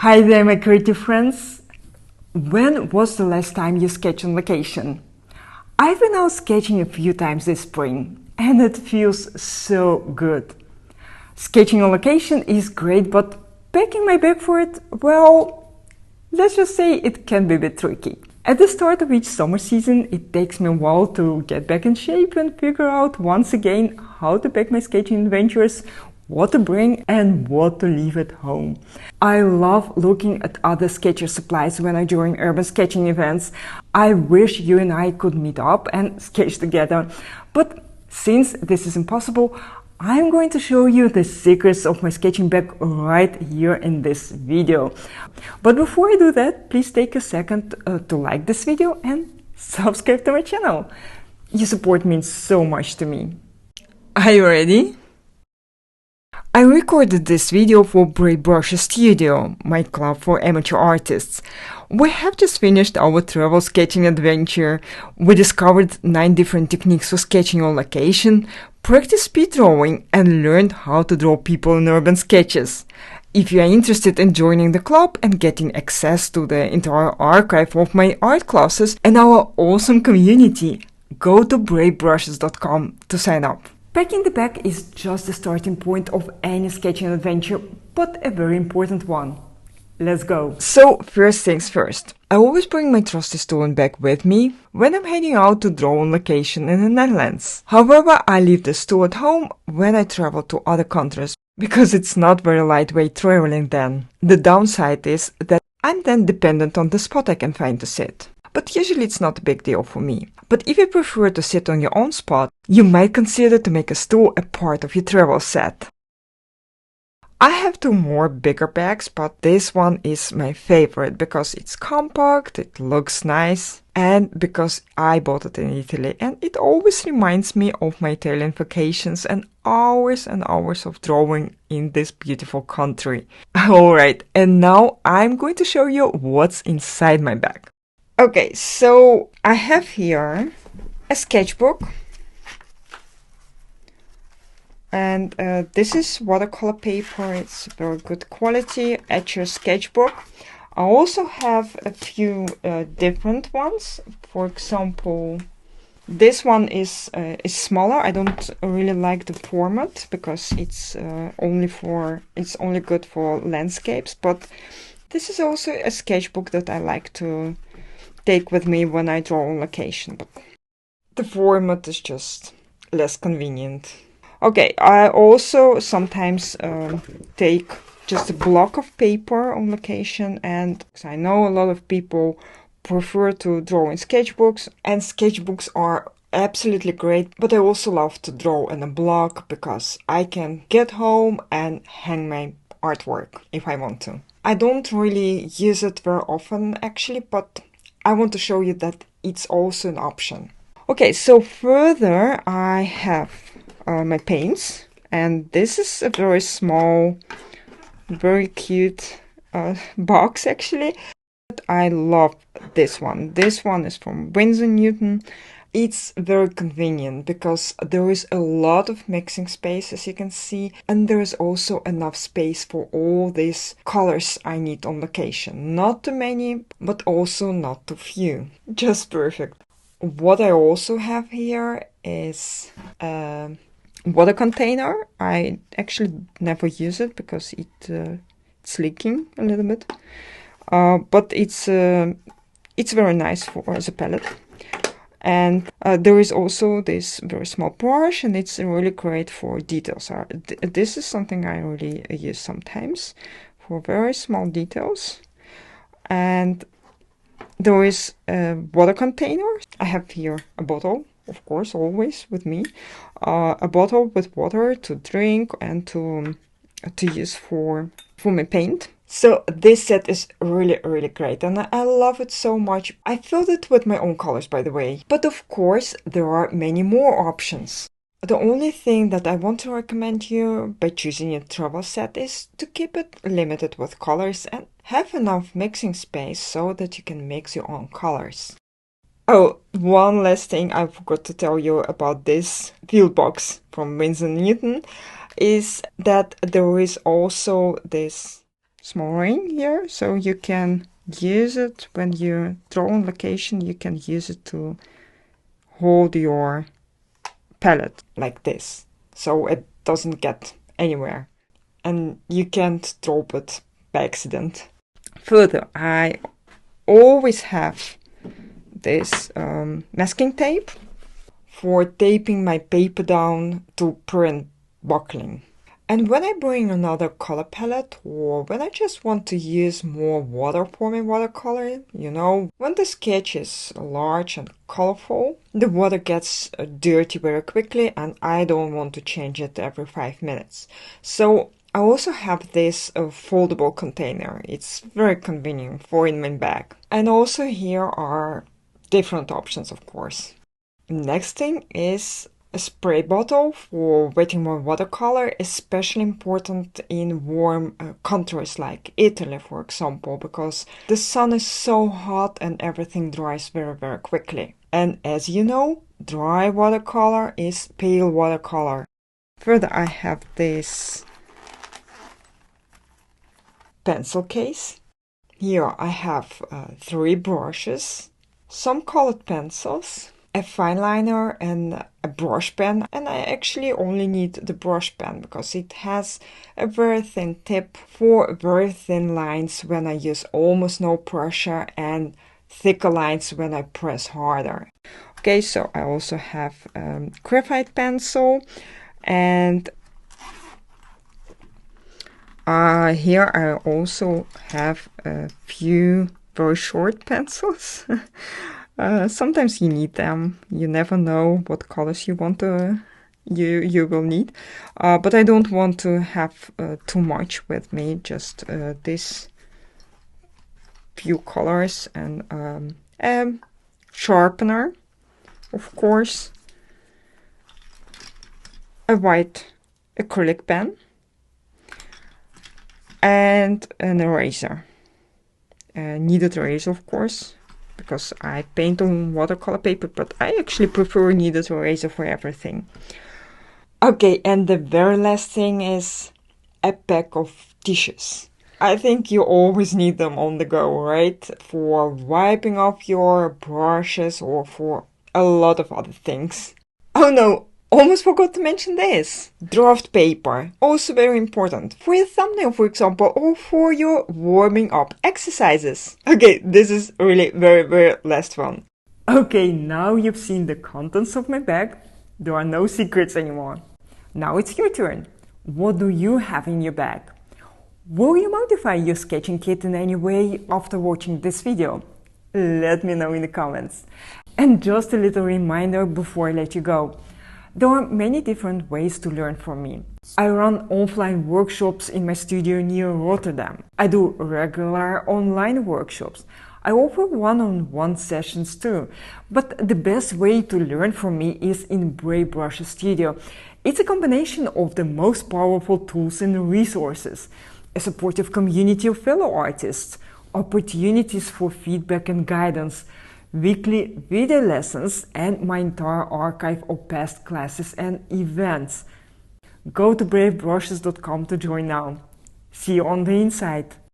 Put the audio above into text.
Hi there, my creative friends. When was the last time you sketched on vacation? I've been out sketching a few times this spring, and it feels so good. Sketching on location is great, but packing my bag for it, well, let's just say it can be a bit tricky. At the start of each summer season, it takes me a while to get back in shape and figure out once again how to pack my sketching adventures, what to bring and what to leave at home. I love looking at other sketcher supplies when I join urban sketching events. I wish you and I could meet up and sketch together, but since this is impossible, I'm going to show you the secrets of my sketching bag right here in this video. But before I do that, please take a second to like this video and subscribe to my channel. Your support means so much to me. Are you ready? I recorded this video for Bravebrush Studio, my club for amateur artists. We have just finished our travel sketching adventure. We discovered 9 different techniques for sketching on location, practiced speed drawing, and learned how to draw people in urban sketches. If you are interested in joining the club and getting access to the entire archive of my art classes and our awesome community, go to bravebrushes.com to sign up. Packing the bag is just the starting point of any sketching adventure, but a very important one. Let's go! So, first things first. I always bring my trusty stolen bag with me when I'm heading out to draw on location in the Netherlands. However, I leave the stool at home when I travel to other countries, because it's not very lightweight traveling then. The downside is that I'm then dependent on the spot I can find to sit. But usually it's not a big deal for me. But if you prefer to sit on your own spot, you might consider to make a stool a part of your travel set. I have 2 more bigger bags, but this one is my favorite because it's compact, it looks nice, and because I bought it in Italy, and it always reminds me of my Italian vacations and hours of drawing in this beautiful country. Alright, and now I'm going to show you what's inside my bag. Okay, so I have here a sketchbook, and this is watercolor paper. It's very good quality, Etcher sketchbook. I also have a few different ones. For example, this one is smaller. I don't really like the format because it's only good for landscapes. But this is also a sketchbook that I like to take with me when I draw on location, but the format is just less convenient. Okay, I also sometimes take just a block of paper on location, and I know a lot of people prefer to draw in sketchbooks, and sketchbooks are absolutely great, but I also love to draw in a block because I can get home and hang my artwork if I want to. I don't really use it very often actually, but I want to show you that it's also an option. Okay, so further I have my paints, and this is a very small, very cute box actually. I love this one. This one is from Winsor Newton. It's very convenient because there is a lot of mixing space, as you can see, and there is also enough space for all these colors I need on location. Not too many, but also not too few. Just perfect. What I also have here is a water container. I actually never use it because it's leaking a little bit, but it's very nice as a palette. And there is also this very small brush, and it's really great for details. This is something I really use sometimes for very small details. And there is a water container. I have here a bottle, of course, always with me. A bottle with water to drink and to use for my paint. So this set is really great, and I love it so much. I filled it with my own colors, by the way. But of course, there are many more options. The only thing that I want to recommend you by choosing a travel set is to keep it limited with colors and have enough mixing space so that you can mix your own colors. Oh, one last thing I forgot to tell you about this field box from Winsor Newton is that there is also this small ring here, so you can use it when you draw on location. You can use it to hold your palette like this, so it doesn't get anywhere and you can't drop it by accident. Further, I always have this masking tape for taping my paper down to prevent buckling. And when I bring another color palette, or when I just want to use more water for my watercolor, you know, when the sketch is large and colorful, the water gets dirty very quickly and I don't want to change it every 5 minutes. So I also have this foldable container. It's very convenient for in my bag. And also here are different options, of course. Next thing is a spray bottle for wetting my watercolor, especially important in warm countries like Italy, for example, because the sun is so hot and everything dries very, very quickly. And as you know, dry watercolor is pale watercolor. Further, I have this pencil case. Here I have 3 brushes, some colored pencils, a fine liner and a brush pen, and I actually only need the brush pen because it has a very thin tip for very thin lines when I use almost no pressure and thicker lines when I press harder. Okay, so I also have graphite pencil, and here I also have a few very short pencils. Sometimes you need them. You never know what colors you want to you will need. But I don't want to have too much with me. Just this few colors and a sharpener, of course, a white acrylic pen, and an eraser. Kneaded eraser, of course, because I paint on watercolor paper, but I actually prefer kneaded eraser for everything. Okay, and the very last thing is a pack of tissues. I think you always need them on the go, right? For wiping off your brushes or for a lot of other things. Oh no, almost forgot to mention this. Draft paper, also very important. For your thumbnail, for example, or for your warming up exercises. Okay, this is really very, very last one. Okay, now you've seen the contents of my bag. There are no secrets anymore. Now it's your turn. What do you have in your bag? Will you modify your sketching kit in any way after watching this video? Let me know in the comments. And just a little reminder before I let you go. There are many different ways to learn from me. I run offline workshops in my studio near Rotterdam. I do regular online workshops. I offer one-on-one sessions too. But the best way to learn from me is in Bravebrush Studio. It's a combination of the most powerful tools and resources, a supportive community of fellow artists, opportunities for feedback and guidance, weekly video lessons, and my entire archive of past classes and events. Go to bravebrushes.com to join now. See you on the inside!